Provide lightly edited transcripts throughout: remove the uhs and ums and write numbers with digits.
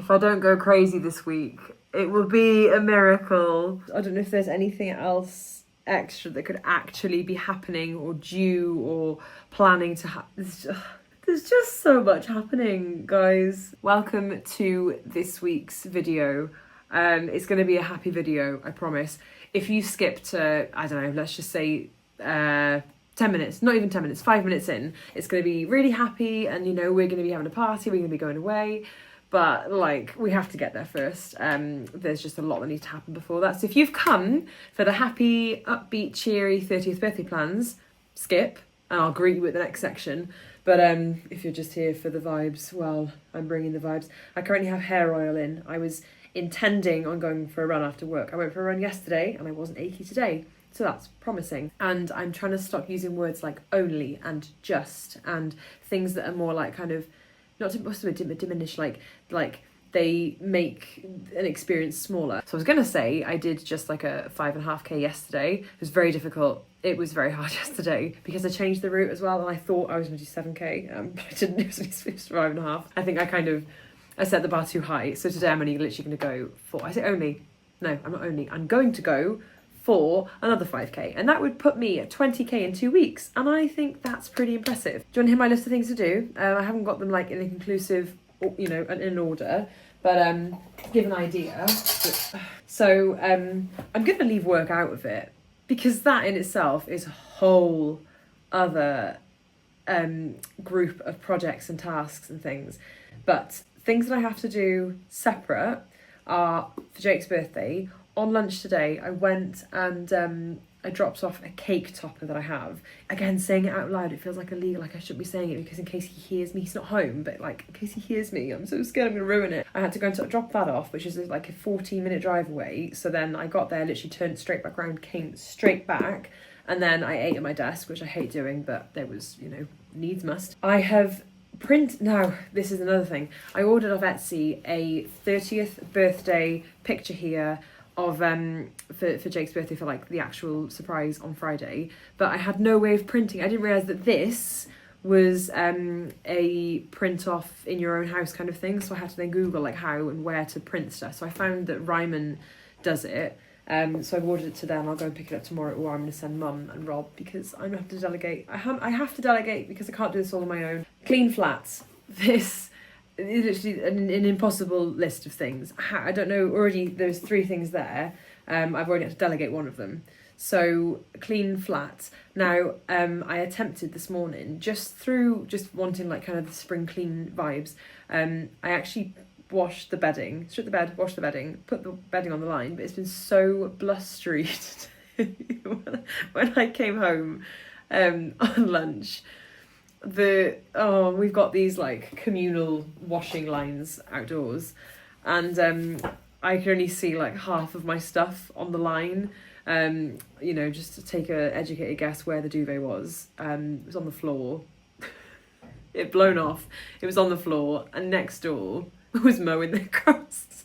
If I don't go crazy this week, it will be a miracle. I don't know if there's anything else extra that could actually be happening or due or planning to happen. There's just so much happening, guys. Welcome to this week's video. It's going to be a happy video, I promise. If you skip to, I don't know, let's just say 10 minutes, not even 10 minutes, 5 minutes in, it's going to be really happy and, you know, we're going to be having a party, we're going to be going away. But, like, we have to get there first. There's just a lot that needs to happen before that. So if you've come for the happy, upbeat, cheery 30th birthday plans, skip, and I'll greet you at the next section. But if you're just here for the vibes, well, I'm bringing the vibes. I currently have hair oil in. I was intending on going for a run after work. I went for a run yesterday and I wasn't achy today. So that's promising. And I'm trying to stop using words like only and just and things that are more like kind of, not to diminish, like they make an experience smaller. So I was going to say I did just like a 5.5k yesterday. It was very difficult. It was very hard yesterday because I changed the route as well and I thought I was going to do 7k, but I didn't. It was only 5.5. I think I set the bar too high. So today I'm only literally going to go for, I say only, no, I'm not only, I'm going to go for another 5k, and that would put me at 20k in 2 weeks, and I think that's pretty impressive. Do you want to hear my list of things to do? I haven't got them like in a conclusive, you know, in an order, but to give an idea. So I'm going to leave work out of it because that in itself is a whole other group of projects and tasks and things. But things that I have to do separate are for Jake's birthday. On lunch today, I went and I dropped off a cake topper that I have. Again, saying it out loud, it feels like illegal, like I shouldn't be saying it because in case he hears me, he's not home, but like in case he hears me, I'm so scared I'm going to ruin it. I had to go and drop that off, which is like a 14-minute drive away. So then I got there, literally turned straight back around, came straight back, and then I ate at my desk, which I hate doing, but there was, you know, needs must. I have now this is another thing. I ordered off Etsy a 30th birthday picture here of for Jake's birthday for like the actual surprise on Friday, but I had no way of printing. I didn't realise that this was a print off in your own house kind of thing, so I had to then Google like how and where to print stuff. So I found that Ryman does it, so I've ordered it to them. I'll go and pick it up tomorrow, or I'm going to send Mum and Rob because I'm going to have to delegate. I have to delegate because I can't do this all on my own. Clean flats. This is literally an impossible list of things. I don't know, already there's 3 things there. I've already had to delegate one of them. So clean flat. Now I attempted this morning just wanting like kind of the spring clean vibes. I actually washed the bedding, stripped the bed, washed the bedding, put the bedding on the line, but it's been so blustery when I came home on lunch. We've got these like communal washing lines outdoors, and I could only see like half of my stuff on the line. You know, just to take a educated guess where the duvet was. It was on the floor. It blown off. It was on the floor, and next door was mowing the grass.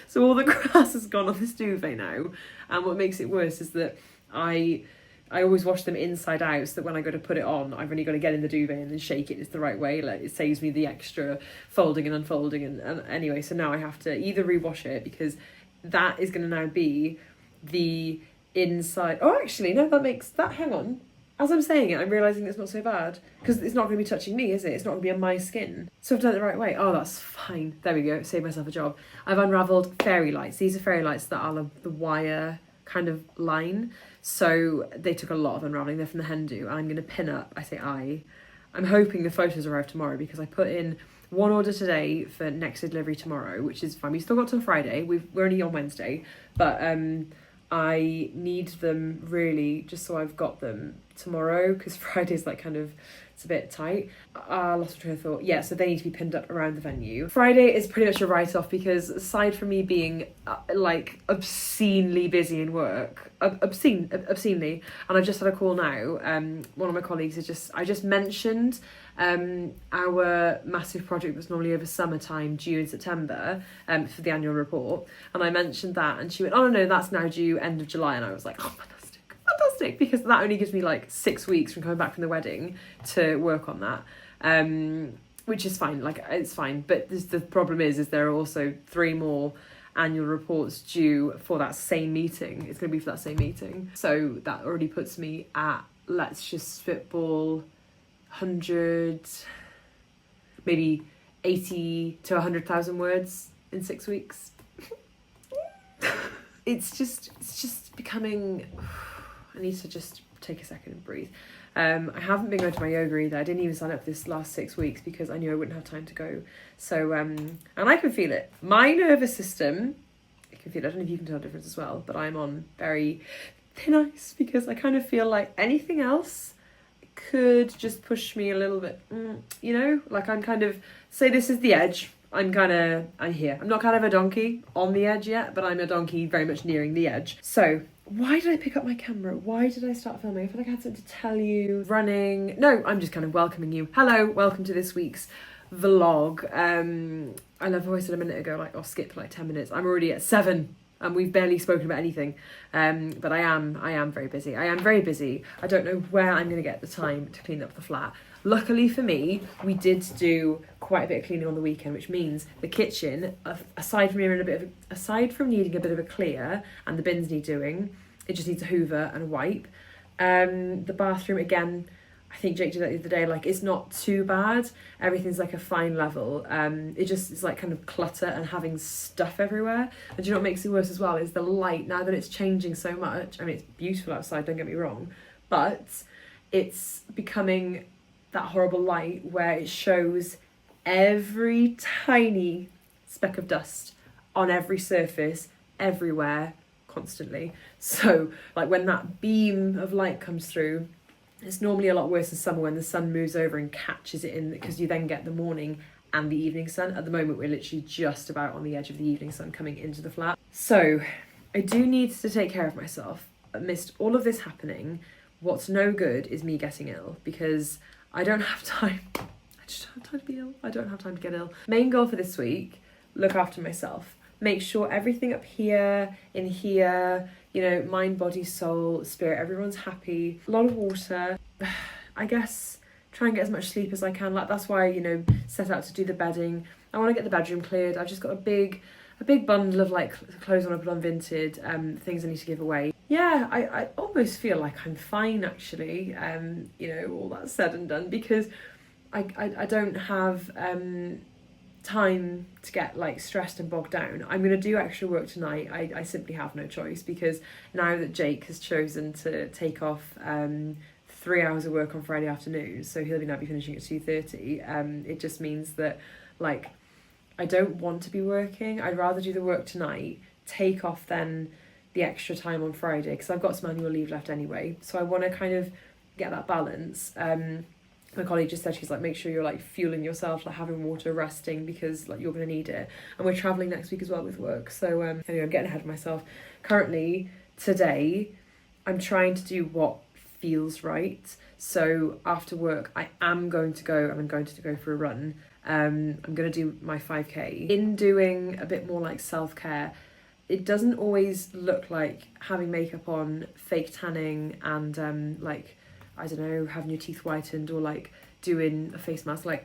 So all the grass has gone on this duvet now, and what makes it worse is that I always wash them inside out so that when I go to put it on, I've only got to get in the duvet and then shake it. It's the right way. Like, it saves me the extra folding and unfolding. And anyway, so now I have to either rewash it because that is going to now be the inside. Oh, actually, no, hang on. As I'm saying it, I'm realising it's not so bad because it's not going to be touching me, is it? It's not going to be on my skin. So I've done it the right way. Oh, that's fine. There we go. Save myself a job. I've unravelled fairy lights. These are fairy lights that are the wire kind of line. So they took a lot of unravelling. They're from the Hen Do. I'm going to pin up, I'm hoping the photos arrive tomorrow because I put in one order today for next delivery tomorrow, which is fine. We still got till Friday. We're only on Wednesday, but I need them really just so I've got them tomorrow because Friday's like kind of, it's a bit tight. I lost my train of thought. Yeah, so they need to be pinned up around the venue. Friday is pretty much a write-off because aside from me being like obscenely busy in work, obscenely, and I've just had a call now. One of my colleagues I just mentioned our massive project that's normally over summertime due in September for the annual report, and I mentioned that and she went, oh no, that's now due end of July, and I was like, oh, fantastic, because that only gives me like 6 weeks from coming back from the wedding to work on that. which is fine, like it's fine. But the problem is there are also 3 more annual reports due for that same meeting. It's going to be for that same meeting. So that already puts me at, let's just spitball, 100, maybe 80 to 100,000 words in 6 weeks. It's just becoming, I need to just take a second and breathe. I haven't been going to my yoga either. I didn't even sign up this last 6 weeks because I knew I wouldn't have time to go. So, and I can feel it. My nervous system, I can feel it. I don't know if you can tell the difference as well, but I'm on very thin ice because I kind of feel like anything else could just push me a little bit, you know? Like I'm kind of, say this is the edge. I'm here. I'm not kind of a donkey on the edge yet, but I'm a donkey very much nearing the edge. So why did I pick up my camera? Why did I start filming? I feel like I had something to tell you. Running. No, I'm just kind of welcoming you. Hello, welcome to this week's vlog. I love how I said a minute ago, like, I'll skip like 10 minutes. I'm already at 7 and we've barely spoken about anything. But I am very busy. I am very busy. I don't know where I'm going to get the time to clean up the flat. Luckily for me, we did do quite a bit of cleaning on the weekend, which means the kitchen, aside from needing a bit of a clear, and the bins need doing, it just needs a hoover and a wipe. The bathroom, again, I think Jake did that the other day, like it's not too bad. Everything's like a fine level. It's like kind of clutter and having stuff everywhere. And do you know what makes it worse as well is the light. Now that it's changing so much, I mean, it's beautiful outside, don't get me wrong, but it's becoming that horrible light where it shows every tiny speck of dust on every surface, everywhere, constantly. So like when that beam of light comes through, it's normally a lot worse in summer when the sun moves over and catches it in, because you then get the morning and the evening sun. At the moment, we're literally just about on the edge of the evening sun coming into the flat. So I do need to take care of myself. Amidst all of this happening, what's no good is me getting ill, because I don't have time. I just don't have time to be ill. I don't have time to get ill. Main goal for this week, look after myself. Make sure everything up here, in here, you know, mind, body, soul, spirit, everyone's happy. A lot of water. I guess try and get as much sleep as I can. Like that's why, you know, set out to do the bedding. I want to get the bedroom cleared. I've just got a big bundle of like clothes I want to put on Vinted, things I need to give away. Yeah, I almost feel like I'm fine actually, you know, all that said and done, because I don't have time to get like stressed and bogged down. I'm going to do extra work tonight. I simply have no choice, because now that Jake has chosen to take off 3 hours of work on Friday afternoon, so he'll now be finishing at 2:30, it just means that like I don't want to be working. I'd rather do the work tonight, take off then the extra time on Friday, because I've got some annual leave left anyway. So I want to kind of get that balance. My colleague just said, she's like, make sure you're like fueling yourself, like having water, resting, because like you're going to need it. And we're travelling next week as well with work. So anyway, I'm getting ahead of myself. Currently, today, I'm trying to do what feels right. So after work, I'm going to go for a run. I'm going to do my 5K. In doing a bit more like self-care, it doesn't always look like having makeup on, fake tanning, and like, I don't know, having your teeth whitened, or like doing a face mask. Like,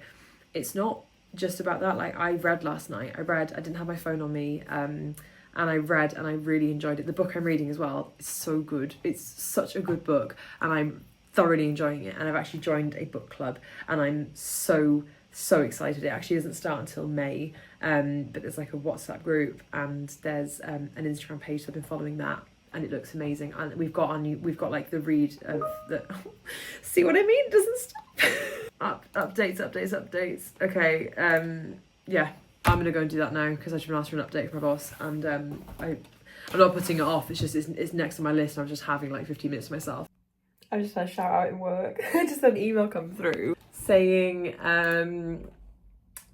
it's not just about that. Like, I read last night. I didn't have my phone on me, and I read and I really enjoyed it. The book I'm reading as well is so good. It's such a good book and I'm thoroughly enjoying it. And I've actually joined a book club and I'm so excited. It actually doesn't start until May, but there's like a WhatsApp group and there's an Instagram page, so I've been following that and it looks amazing. And we've got like the read of the see what I mean? It doesn't stop. Updates. Okay, yeah, I'm gonna go and do that now because I've just been asked for an update from my boss, and I'm not putting it off. It's just it's next on my list and I'm just having like 15 minutes to myself. I just had a shout out in work. I just had an email come through saying,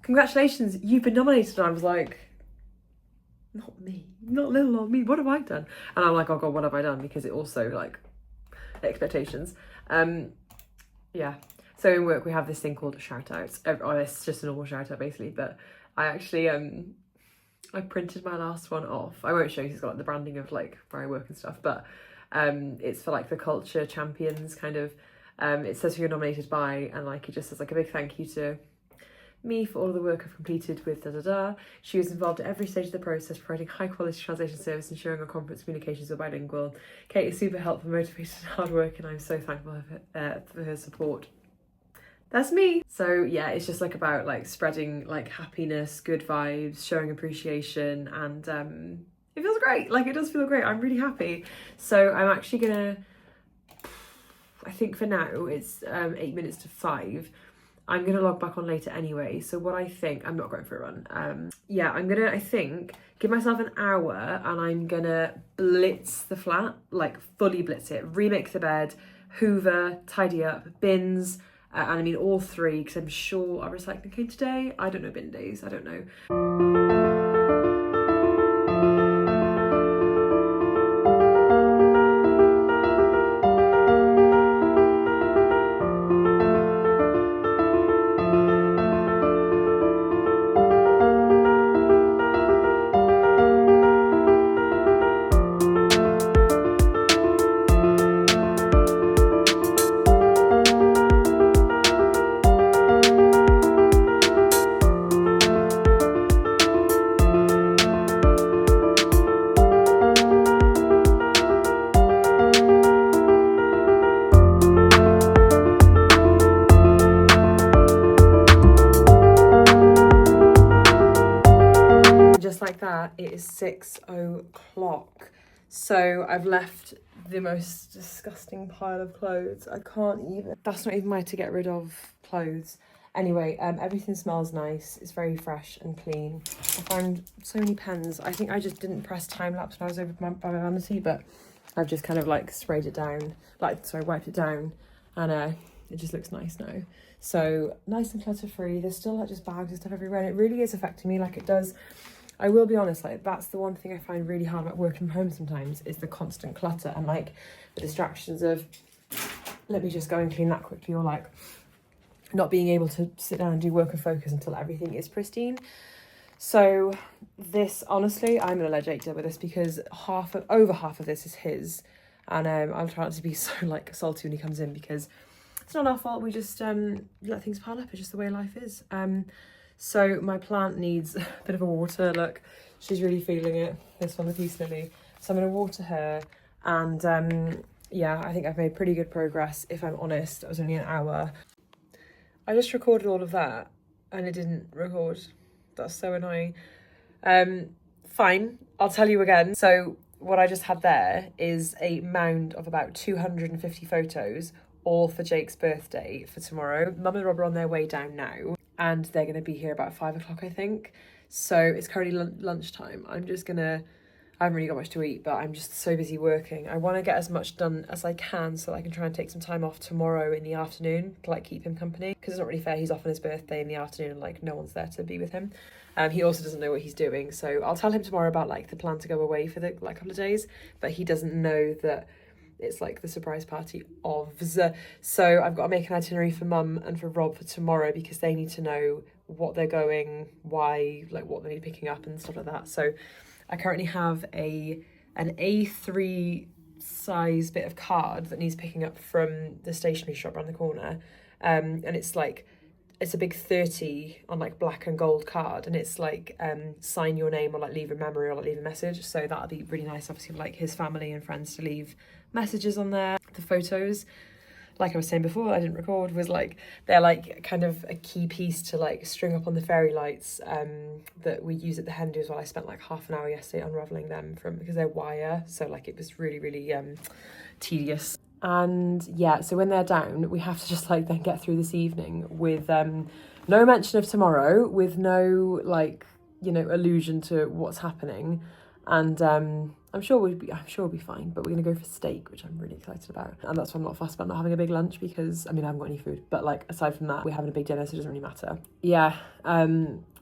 congratulations, you've been nominated. And I was like, not me, not little old me, what have I done? And I'm like, oh god, what have I done? Because it also like expectations. Yeah, so in work we have this thing called shout outs. Oh, it's just a normal shout out basically, but I actually I printed my last one off. I won't show you, it's got like the branding of like where I work and stuff, but it's for like the culture champions kind of. It says who you're nominated by, and like it just says like a big thank you to me for all of the work I've completed with da-da-da. She was involved at every stage of the process, providing high-quality translation service, ensuring our conference communications were bilingual. Kate is super helpful, motivated and hard work, and I'm so thankful for her support. That's me. So yeah, it's just like about like spreading like happiness, good vibes, showing appreciation, and it feels great. Like it does feel great. I'm really happy. So I'm actually gonna, I think for now it's 8 minutes to 5. I'm gonna log back on later anyway. So what I think, I'm not going for a run. Yeah, I'm gonna, I think, give myself an hour and I'm gonna blitz the flat, like fully blitz it, remake the bed, hoover, tidy up, bins, and I mean all 3 because I'm sure our recycling came today. I don't know bin days, I don't know. Like that, it is 6 o'clock. So I've left the most disgusting pile of clothes. I can't even, that's not even my to get rid of clothes. Anyway, everything smells nice. It's very fresh and clean. I found so many pens. I think I just didn't press time lapse when I was over by my vanity, but I've just kind of like sprayed it down, wiped it down, and it just looks nice now. So nice and clutter free. There's still like just bags and stuff everywhere, and it really is affecting me like it does. I will be honest, like that's the one thing I find really hard about working from home sometimes is the constant clutter and like the distractions of let me just go and clean that quickly, or like not being able to sit down and do work and focus until everything is pristine. So this, honestly, I'm gonna let Jake deal with this because over half of this is his, and I'll try not to be so like salty when he comes in because it's not our fault. We just let things pile up. It's just the way life is. So my plant needs a bit of a water. Look, she's really feeling it. This one, the peace lily. So I'm going to water her. And yeah, I think I've made pretty good progress, if I'm honest. It was only an hour. I just recorded all of that and it didn't record. That's so annoying. Fine, I'll tell you again. So what I just had there is a mound of about 250 photos, all for Jake's birthday for tomorrow. Mum and Rob are on their way down now, and they're going to be here about 5 o'clock, I think. So it's currently lunchtime. I haven't really got much to eat, but I'm just so busy working. I want to get as much done as I can so I can try and take some time off tomorrow in the afternoon to like keep him company, because it's not really fair. He's off on his birthday in the afternoon and like no one's there to be with him. He also doesn't know what he's doing. So I'll tell him tomorrow about like the plan to go away for the like couple of days, but he doesn't know that it's like the surprise party ofs. So I've got to make an itinerary for Mum and for Rob for tomorrow because they need to know what they're going, why, like what they need picking up and stuff like that. So I currently have an A3 size bit of card that needs picking up from the stationery shop around the corner. And it's like, it's a big 30 on like black and gold card, and it's like sign your name or like leave a memory or like leave a message. So that'll be really nice, obviously, for like his family and friends to leave messages on there. The photos, like I was saying before, I didn't record, was like they're like kind of a key piece to like string up on the fairy lights that we use at the hen do as well. I spent like half an hour yesterday unraveling them because they're wire, so like it was really tedious. And yeah, so when they're down, we have to just like then get through this evening with no mention of tomorrow, with no like, you know, allusion to what's happening. And I'm sure we'll be fine, but we're gonna go for steak, which I'm really excited about. And that's why I'm not fussed about not having a big lunch, because I mean I haven't got any food, but like aside from that, we're having a big dinner, so it doesn't really matter. Yeah,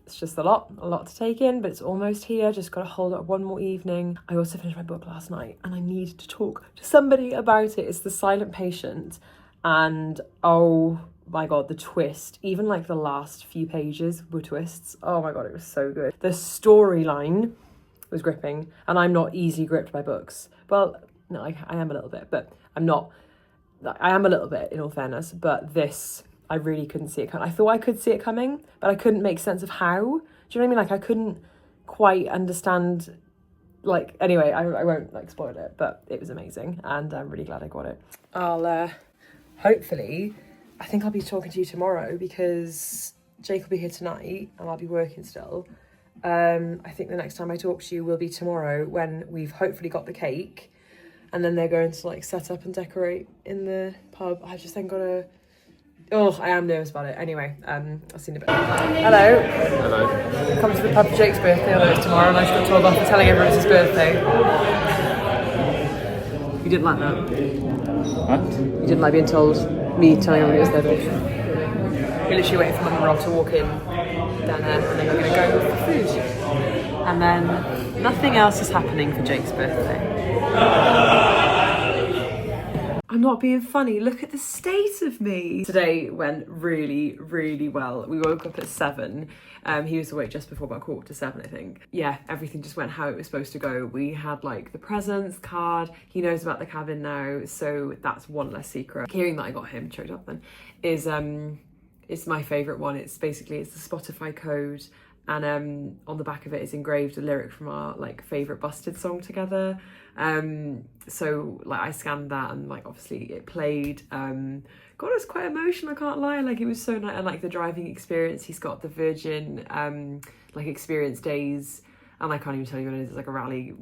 it's just a lot to take in, but it's almost here. Just got to hold up one more evening. I also finished my book last night and I need to talk to somebody about it. It's The Silent Patient, and oh my god, the twist. Even like the last few pages were twists. Oh my god, it was so good. The storyline was gripping, and I'm not easily gripped by books. Well, no, I am a little bit, but I am a little bit in all fairness, but this, I really couldn't see it coming. I thought I could see it coming, but I couldn't make sense of how. Do you know what I mean? Like, I couldn't quite understand, like, anyway, I won't, like, spoil it, but it was amazing, and I'm really glad I got it. I'll, hopefully, I think I'll be talking to you tomorrow, because Jake will be here tonight, and I'll be working still. I think the next time I talk to you will be tomorrow, when we've hopefully got the cake, and then they're going to, like, set up and decorate in the pub. I just then gotta... Oh, I am nervous about it. Anyway, I'll see you in a bit. Hello. Hello. Come to the pub for Jake's birthday, although it's tomorrow, and I just got told off for telling everyone it's his birthday. You didn't like that? What? You didn't like being told, me telling everyone it was their birthday? We're literally waiting for Mum and Rob to walk in down there, and then we're going to go for food. And then nothing else is happening for Jake's birthday. I'm not being funny, look at the state of me. Today went really, really well. We woke up at 7. He was awake just before about 7:15, I think. Yeah, everything just went how it was supposed to go. We had like the presents, card, he knows about the cabin now, so that's one less secret. Hearing that I got him choked up then is it's my favourite one. It's the Spotify code, and on the back of it is engraved a lyric from our like favourite Busted song together. So like I scanned that, and like obviously it played. God, it was quite emotional, I can't lie. Like, it was so nice. And like the driving experience, he's got the Virgin like experience days, and I can't even tell you what it is. It's like a rally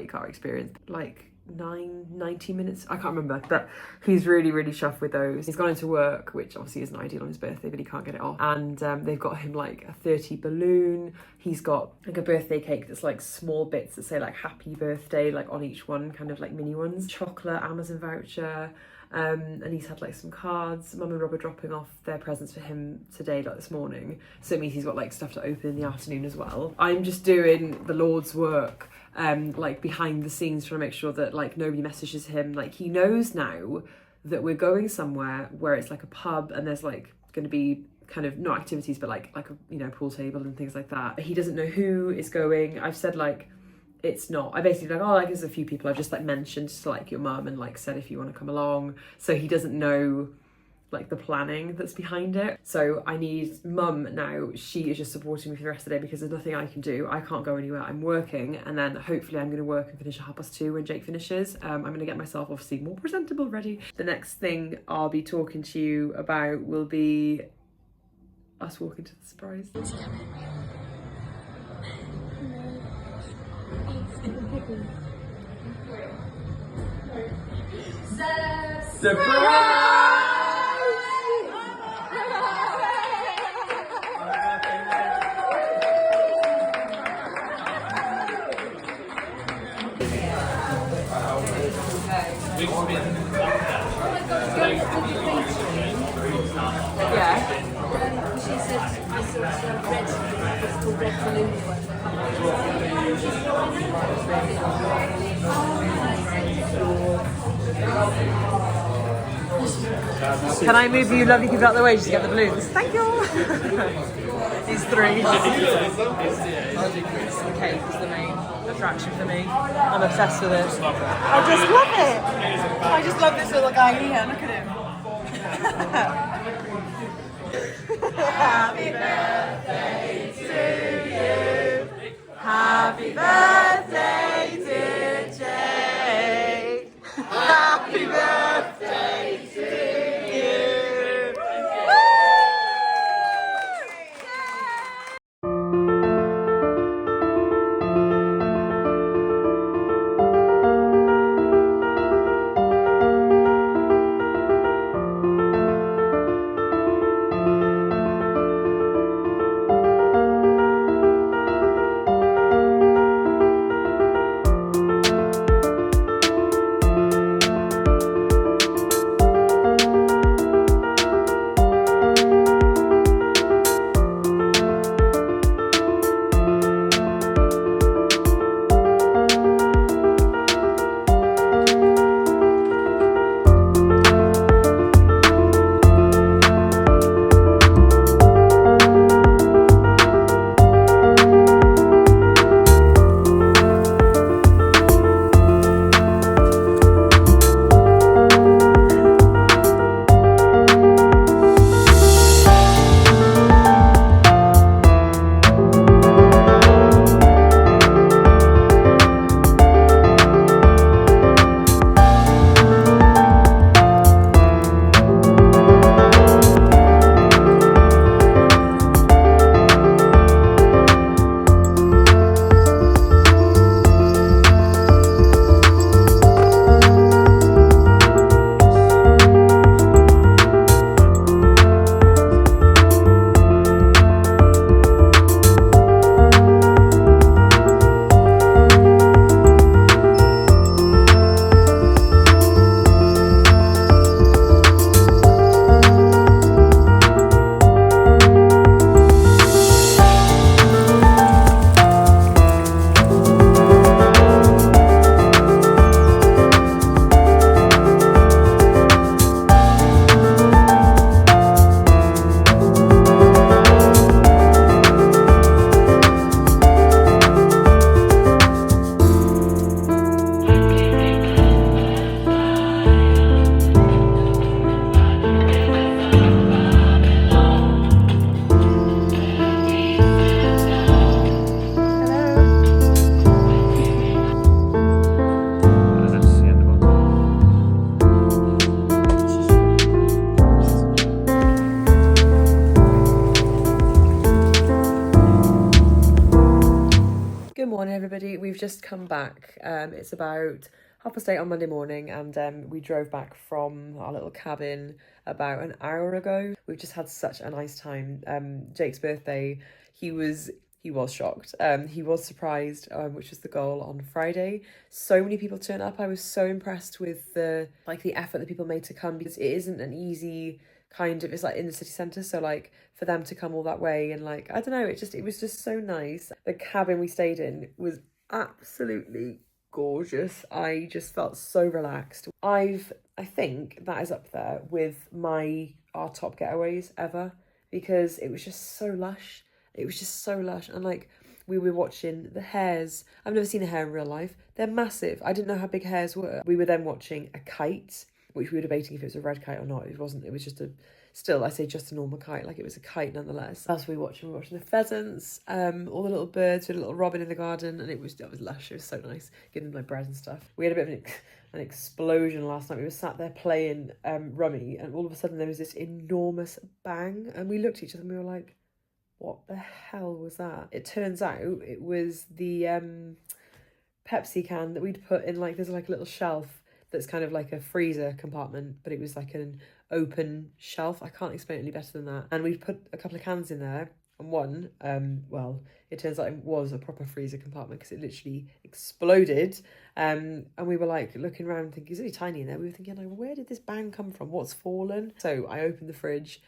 car experience, like 90 minutes, I can't remember, but he's really, really chuffed with those. He's gone into work, which obviously isn't ideal on his birthday, but he can't get it off, and they've got him like a 30 balloon. He's got like a birthday cake that's like small bits that say like happy birthday like on each one, kind of like mini ones, chocolate, Amazon voucher, and he's had like some cards. Mum and Rob are dropping off their presents for him today, like this morning, so it means he's got like stuff to open in the afternoon as well. I'm just doing the Lord's work, like behind the scenes, trying to make sure that like nobody messages him. Like, he knows now that we're going somewhere where it's like a pub, and there's like going to be kind of not activities, but like a, you know, pool table and things like that. He doesn't know who is going. I've said like it's not, I basically like, oh, like there's a few people I've just like mentioned to like your mum, and like said if you want to come along, so he doesn't know like the planning that's behind it. So I need Mum now, she is just supporting me for the rest of the day, because there's nothing I can do. I can't go anywhere, I'm working, and then hopefully I'm going to work and finish at 2:30 when Jake finishes. I'm going to get myself obviously more presentable ready. The next thing I'll be talking to you about will be us walking to the surprise. Surprise! Yeah. She said this was red, it's called red balloon. Can I move you lovely people out of the way just to get the balloons? Thank you! These three. The cake is the main attraction for me. I'm obsessed with it. I just love it! I just love this little guy here, look at him. Happy birthday to you. Happy birthday, dear Jake. Happy birthday to you. Woo! morning, everybody. We've just come back. It's about 8:30 on Monday morning, and we drove back from our little cabin about an hour ago. We've just had such a nice time. Jake's birthday, he was shocked. He was surprised, which was the goal on Friday. So many people turned up. I was so impressed with the effort that people made to come, because it isn't an easy kind of, it's like in the city centre, so like for them to come all that way, and like, I don't know, it was just so nice. The cabin we stayed in was absolutely gorgeous. I just felt so relaxed. I think that is up there with our top getaways ever, because it was just so lush. And like, we were watching the hares. I've never seen a hare in real life. They're massive. I didn't know how big hares were. We were then watching a kite, which we were debating if it was a red kite or not. It wasn't. It was just just a normal kite. Like, it was a kite nonetheless. As we were watching the pheasants, all the little birds. We had a little robin in the garden, and that was lush. It was so nice, giving them like bread and stuff. We had a bit of an explosion last night. We were sat there playing rummy, and all of a sudden there was this enormous bang, and we looked at each other and we were like, what the hell was that? It turns out it was the Pepsi can that we'd put in, like, there's like a little shelf that's kind of like a freezer compartment, but it was like an open shelf. I can't explain it any better than that. And we'd put a couple of cans in there, and one, it turns out it was a proper freezer compartment, because it literally exploded. And we were like looking around thinking, it's really tiny in there. We were thinking, like, where did this bang come from? What's fallen? So I opened the fridge,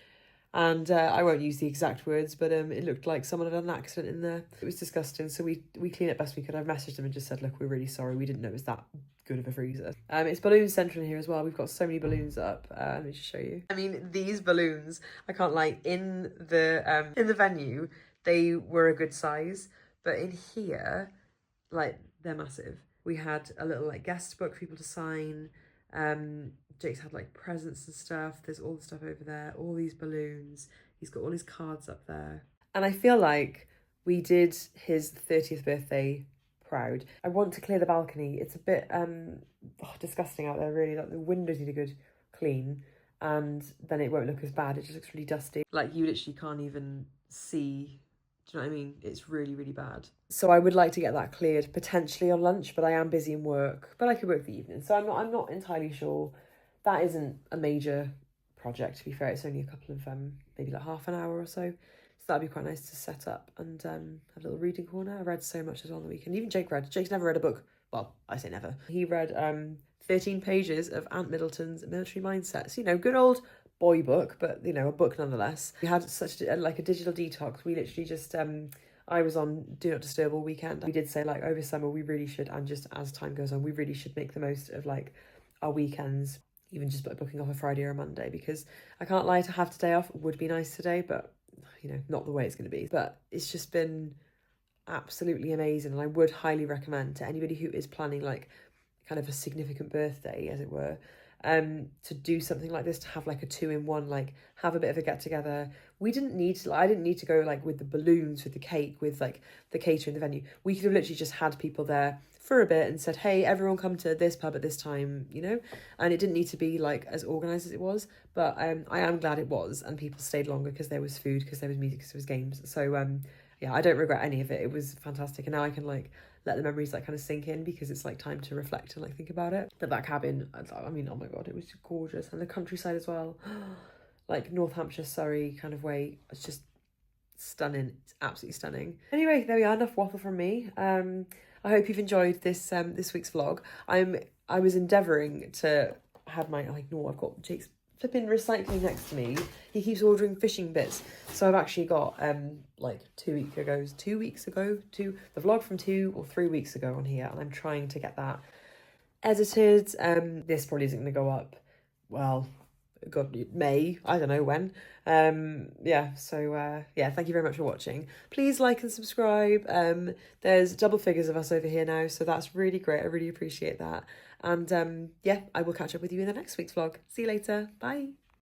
and I won't use the exact words, but it looked like someone had an accident in there. It was disgusting. So we cleaned it best we could. I messaged them and just said, look, we're really sorry. We didn't know it was that good of a freezer. It's balloon central in here as well. We've got so many balloons up. Let me just show you. I mean, these balloons, I can't lie, in the venue, they were a good size, but in here, like, they're massive. We had a little like guest book for people to sign. Jake's had like presents and stuff. There's all the stuff over there, all these balloons. He's got all his cards up there. And I feel like we did his 30th birthday proud. I want to clear the balcony. It's a bit disgusting out there, really. Like, the windows need a good clean, and then it won't look as bad. It just looks really dusty. Like, you literally can't even see. Do you know what I mean? It's really, really bad. So I would like to get that cleared, potentially on lunch, but I am busy in work. But I could work the evening, so I'm not entirely sure. That isn't a major project, to be fair. It's only a couple of maybe like half an hour or so. So that'd be quite nice to set up and have a little reading corner. I read so much as well on the weekend. Even Jake read. Jake's never read a book. Well, I say never. He read 13 pages of Ant Middleton's Military Mindsets. You know, good old boy book, but, you know, a book nonetheless. We had such a digital detox. We literally just I was on Do Not Disturb all weekend. We did say, like, over summer we really should, and just as time goes on, we really should make the most of like our weekends, even just by booking off a Friday or a Monday, because I can't lie, to have today off would be nice today, but, you know, not the way it's going to be. But it's just been absolutely amazing, and I would highly recommend to anybody who is planning like kind of a significant birthday, as it were, to do something like this, to have like a 2-in-1, like have a bit of a get together. I didn't need to go like with the balloons, with the cake, with like the catering, the venue. We could have literally just had people there for a bit and said, hey, everyone come to this pub at this time, you know, and it didn't need to be like as organised as it was, but I am glad it was, and people stayed longer because there was food, because there was music, because there was games. So yeah, I don't regret any of it. It was fantastic, and now I can like let the memories like kind of sink in, because it's like time to reflect and like think about it. But that cabin, I mean, oh my god, it was gorgeous. And the countryside as well, like North Hampshire, Surrey kind of way. It's just stunning. It's absolutely stunning. Anyway, there we are. Enough waffle from me. I hope you've enjoyed this week's vlog. I was endeavouring to have my, like, no, I've got Jake's flipping recycling next to me. He keeps ordering fishing bits, so I've actually got like 2 weeks ago, the vlog from 2 or 3 weeks ago on here, and I'm trying to get that edited. This probably isn't going to go up, well, God, May, I don't know when. Yeah, so yeah, thank you very much for watching. Please like and subscribe. There's double figures of us over here now, so that's really great. I really appreciate that. And yeah, I will catch up with you in the next week's vlog. See you later. Bye.